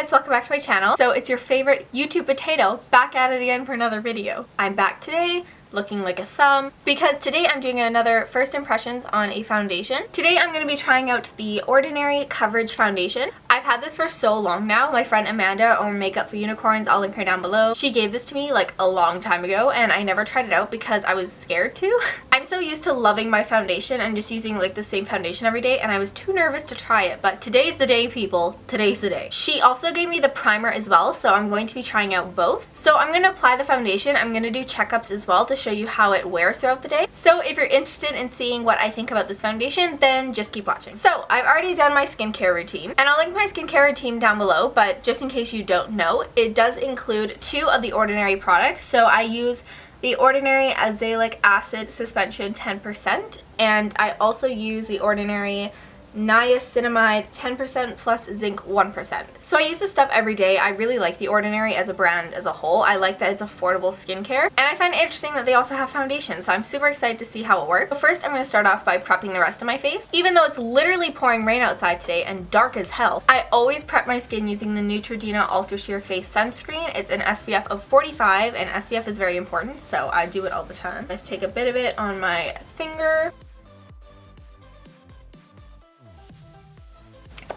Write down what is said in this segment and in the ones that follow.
guys, welcome back to my channel. So it's your favorite YouTube potato back at it again for another video. I'm back today looking like a thumb because today I'm doing another first impressions on a foundation. Today I'm going to be trying out the Ordinary Coverage Foundation. I've had this for so long now. My friend Amanda owned Makeup for Unicorns, I'll link her down below. She gave this to me like a long time ago and I never tried it out because I was scared to. I'm so used to loving my foundation and just using like the same foundation every day and I was too nervous to try it, but today's the day, people. Today's the day. She also gave me the primer as well, so I'm going to be trying out both. So I'm going to apply the foundation. I'm going to do checkups as well to show you how it wears throughout the day. So if you're interested in seeing what I think about this foundation, then just keep watching. So I've already done my skincare routine and I'll link my skincare routine down below, but just in case you don't know, it does include 2 of the Ordinary products. So I use the Ordinary Azelaic Acid Suspension 10%, and I also use the Ordinary Niacinamide 10% plus zinc 1%. So I use this stuff every day. I really like the Ordinary as a brand as a whole. I like that it's affordable skincare, and I find it interesting that they also have foundation, so I'm super excited to see how it works. But first I'm going to start off by prepping the rest of my face. Even though it's literally pouring rain outside today and dark as hell, I always prep my skin using the Neutrogena Ultra Sheer Face Sunscreen. It's an SPF of 45, and SPF is very important, so I do it all the time. Just take a bit of it on my finger.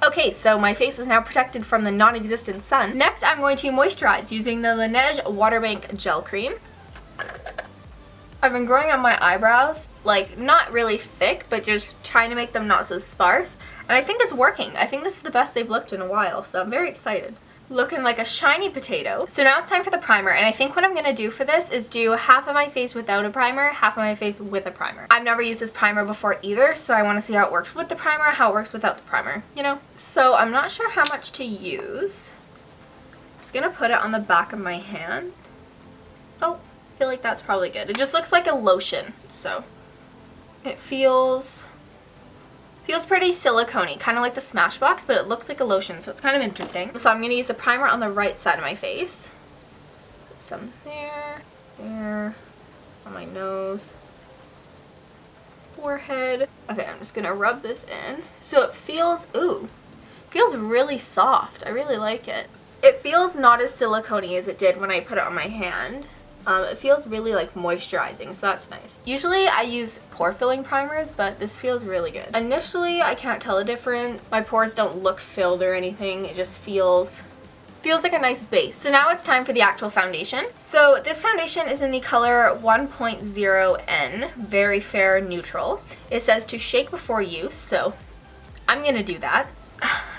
Okay, so my face is now protected from the non-existent sun. Next, I'm going to moisturize using the Laneige Waterbank Gel Cream. I've been growing on my eyebrows, like not really thick, but just trying to make them not so sparse. And I think it's working. I think this is the best they've looked in a while, so I'm very excited. Looking like a shiny potato. So now it's time for the primer, and I think what I'm going to do for this is do half of my face without a primer, half of my face with a primer. I've never used this primer before either, so I want to see how it works with the primer, how it works without the primer, you know? So I'm not sure how much to use. Just going to put it on the back of my hand. Oh, I feel like that's probably good. It just looks like a lotion, so it feels pretty silicone-y, kind of like the Smashbox, but it looks like a lotion, so it's kind of interesting. So I'm going to use the primer on the right side of my face. Put some there, there, on my nose, forehead. Okay, I'm just going to rub this in. So it feels, ooh, feels really soft. I really like it. It feels not as silicone-y as it did when I put it on my hand. It feels really like moisturizing, so that's nice. Usually I use pore filling primers, but this feels really good. Initially, I can't tell the difference. My pores don't look filled or anything. It just feels like a nice base. So now it's time for the actual foundation. So this foundation is in the color 1.0N, Very Fair Neutral. It says to shake before use, so I'm gonna do that.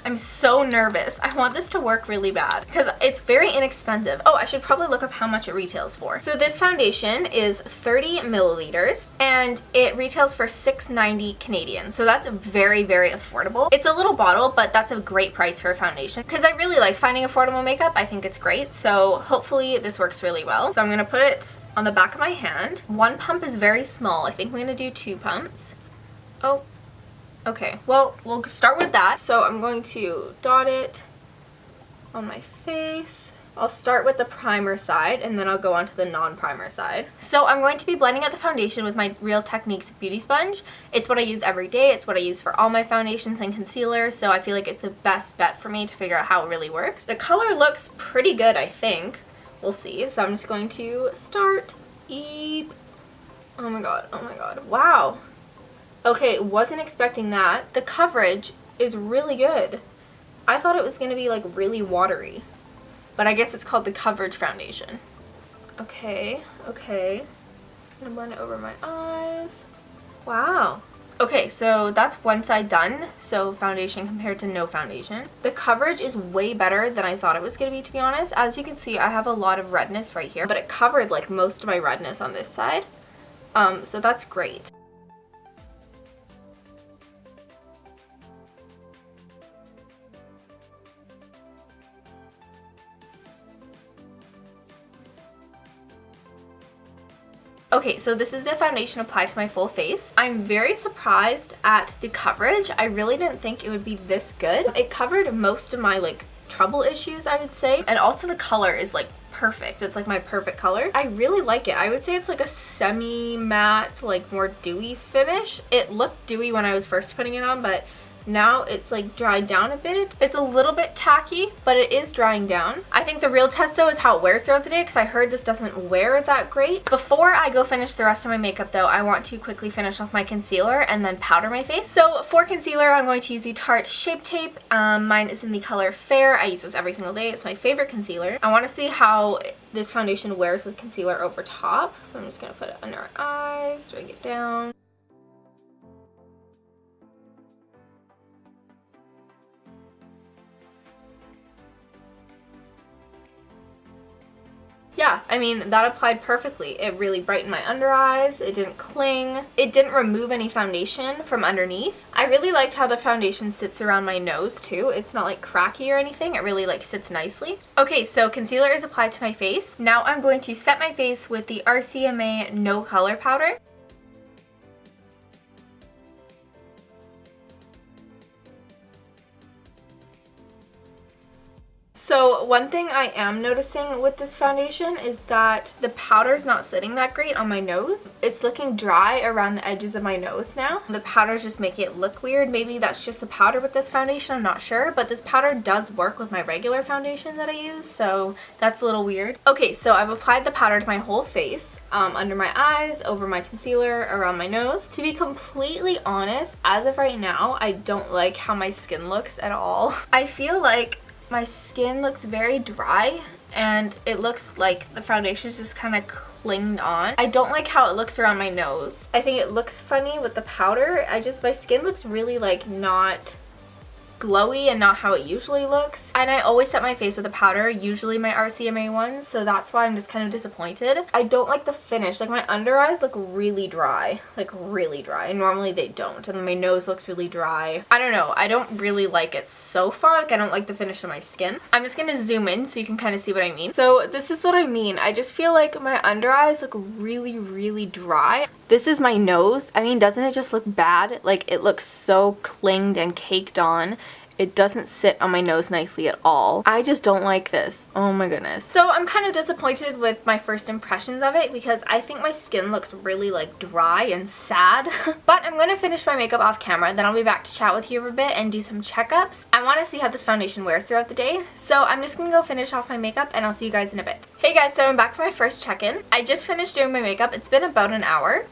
I'm so nervous. I want this to work really bad because it's very inexpensive. Oh, I should probably look up how much it retails for. So this foundation is 30 milliliters and it retails for $6.90 Canadian. So that's very, very affordable. It's a little bottle, but that's a great price for a foundation because I really like finding affordable makeup. I think it's great. So hopefully this works really well. So I'm going to put it on the back of my hand. 1 pump is very small. I think I'm going to do 2 pumps. Oh. Okay, well, we'll start with that. So I'm going to dot it on my face. I'll start with the primer side and then I'll go on to the non-primer side. So I'm going to be blending out the foundation with my Real Techniques Beauty Sponge. It's what I use every day. It's what I use for all my foundations and concealers, so I feel like it's the best bet for me to figure out how it really works. The color looks pretty good, I think. We'll see. So I'm just going to start. Eep. Oh my god, wow. Okay, wasn't expecting that. The coverage is really good. I thought it was going to be like really watery, but I guess it's called the Coverage Foundation. Okay. I'm gonna blend it over my eyes. Wow. Okay, so that's one side done. So foundation compared to no foundation. The coverage is way better than I thought it was going to be, to be honest. As you can see, I have a lot of redness right here, but it covered like most of my redness on this side. So that's great. Okay, so this is the foundation applied to my full face. I'm very surprised at the coverage. I really didn't think it would be this good. It covered most of my like trouble issues, I would say. And also the color is like perfect. It's like my perfect color. I really like it. I would say it's like a semi-matte, like more dewy finish. It looked dewy when I was first putting it on, but Now it's like dried down a bit. It's a little bit tacky, but it is drying down. I think the real test though is how it wears throughout the day, because I heard this doesn't wear that great. Before I go finish the rest of my makeup though, I want to quickly finish off my concealer and then powder my face. So for concealer, I'm going to use the Tarte Shape Tape. Mine is in the color Fair. I use this every single day. It's my favorite concealer. I want to see how this foundation wears with concealer over top. So I'm just going to put it under our eyes, drag it down. Yeah, I mean, that applied perfectly. It really brightened my under eyes. It didn't cling. It didn't remove any foundation from underneath. I really like how the foundation sits around my nose too. It's not like cracky or anything. It really like sits nicely. Okay, so concealer is applied to my face. Now I'm going to set my face with the RCMA No Color Powder. So one thing I am noticing with this foundation is that the powder is not sitting that great on my nose. It's looking dry around the edges of my nose now. The powder's just making it look weird. Maybe that's just the powder with this foundation, I'm not sure, but this powder does work with my regular foundation that I use, so that's a little weird. Okay, so I've applied the powder to my whole face, under my eyes, over my concealer, around my nose. To be completely honest, as of right now, I don't like how my skin looks at all. I feel like my skin looks very dry and it looks like the foundation is just kind of clinged on. I don't like how it looks around my nose. I think it looks funny with the powder. My skin looks really like not glowy and not how it usually looks. And I always set my face with a powder, usually my RCMA ones, so that's why I'm just kind of disappointed. I don't like the finish. Like my under eyes look really dry, like really dry. Normally they don't, and my nose looks really dry. I don't know, I don't really like it so far. Like I don't like the finish of my skin. I'm just gonna zoom in so you can kind of see what I mean. So this is what I mean. I just feel like my under eyes look really, really dry. This is my nose. I mean, doesn't it just look bad? Like it looks so clinged and caked on. It doesn't sit on my nose nicely at all. I just don't like this. Oh my goodness. So I'm kind of disappointed with my first impressions of it because I think my skin looks really like dry and sad. But I'm going to finish my makeup off camera, then I'll be back to chat with you for a bit and do some checkups. I want to see how this foundation wears throughout the day. So I'm just going to go finish off my makeup and I'll see you guys in a bit. Hey guys, so I'm back for my first check-in. I just finished doing my makeup. It's been about an hour.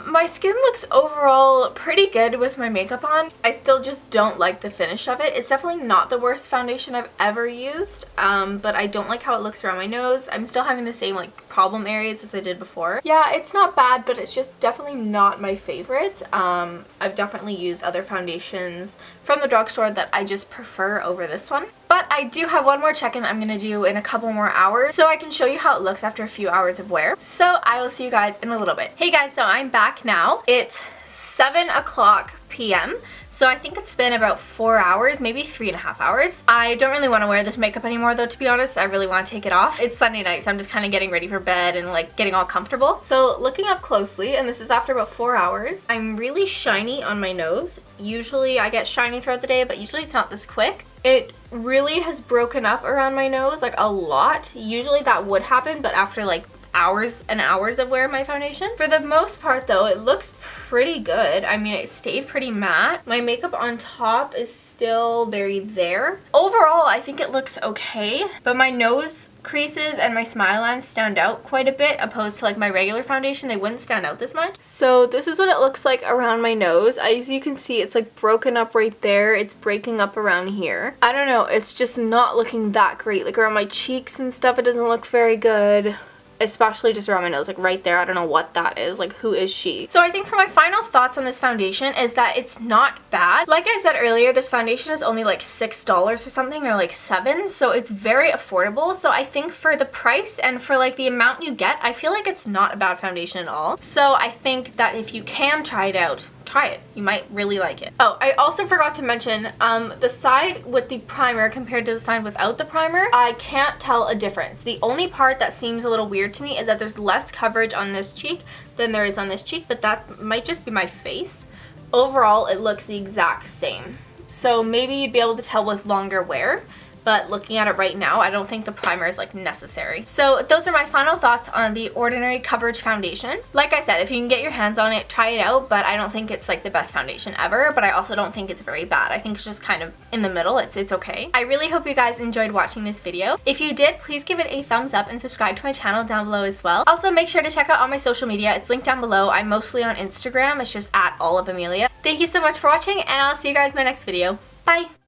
My skin looks overall pretty good with my makeup on. I still just don't like the finish of it. It's definitely not the worst foundation I've ever used, but I don't like how it looks around my nose. I'm still having the same like problem areas as I did before. Yeah, it's not bad, but it's just definitely not my favorite. I've definitely used other foundations from the drugstore that I just prefer over this one. But I do have one more check-in that I'm going to do in a couple more hours, so I can show you how it looks after a few hours of wear. So I will see you guys in a little bit. Hey guys, so I'm back now. It's 7 o'clock p.m. So I think it's been about 4 hours, maybe 3.5 hours. I don't really want to wear this makeup anymore though, to be honest. I really want to take it off. It's Sunday night, so I'm just kind of getting ready for bed and like getting all comfortable. So looking up closely, and this is after about 4 hours, I'm really shiny on my nose. Usually I get shiny throughout the day, but usually it's not this quick. It really has broken up around my nose like a lot. Usually that would happen, but after like hours and hours of wearing my foundation. For the most part though, it looks pretty good. I mean, it stayed pretty matte. My makeup on top is still very there. Overall, I think it looks okay, but my nose creases and my smile lines stand out quite a bit opposed to like my regular foundation. They wouldn't stand out this much. So this is what it looks like around my nose. As you can see, it's like broken up right there. It's breaking up around here. I don't know, it's just not looking that great. Like around my cheeks and stuff, it doesn't look very good. Especially just around my nose, like right there. I don't know what that is. Like, who is she? So I think for my final thoughts on this foundation is that it's not bad. Like I said earlier, this foundation is only like $6 or something, or like $7, so it's very affordable. So I think for the price and for like the amount you get, I feel like it's not a bad foundation at all. So I think that if you can try it out, try it. You might really like it. Oh, I also forgot to mention the side with the primer compared to the side without the primer. I can't tell a difference. The only part that seems a little weird to me is that there's less coverage on this cheek than there is on this cheek, but that might just be my face. Overall, it looks the exact same. So maybe you'd be able to tell with longer wear, but looking at it right now, I don't think the primer is like necessary. So those are my final thoughts on the Ordinary Coverage Foundation. Like I said, if you can get your hands on it, try it out, but I don't think it's like the best foundation ever, but I also don't think it's very bad. I think it's just kind of in the middle. It's okay. I really hope you guys enjoyed watching this video. If you did, please give it a thumbs up and subscribe to my channel down below as well. Also, make sure to check out all my social media. It's linked down below. I'm mostly on Instagram. It's just @allaofAmelia. Thank you so much for watching, and I'll see you guys in my next video. Bye!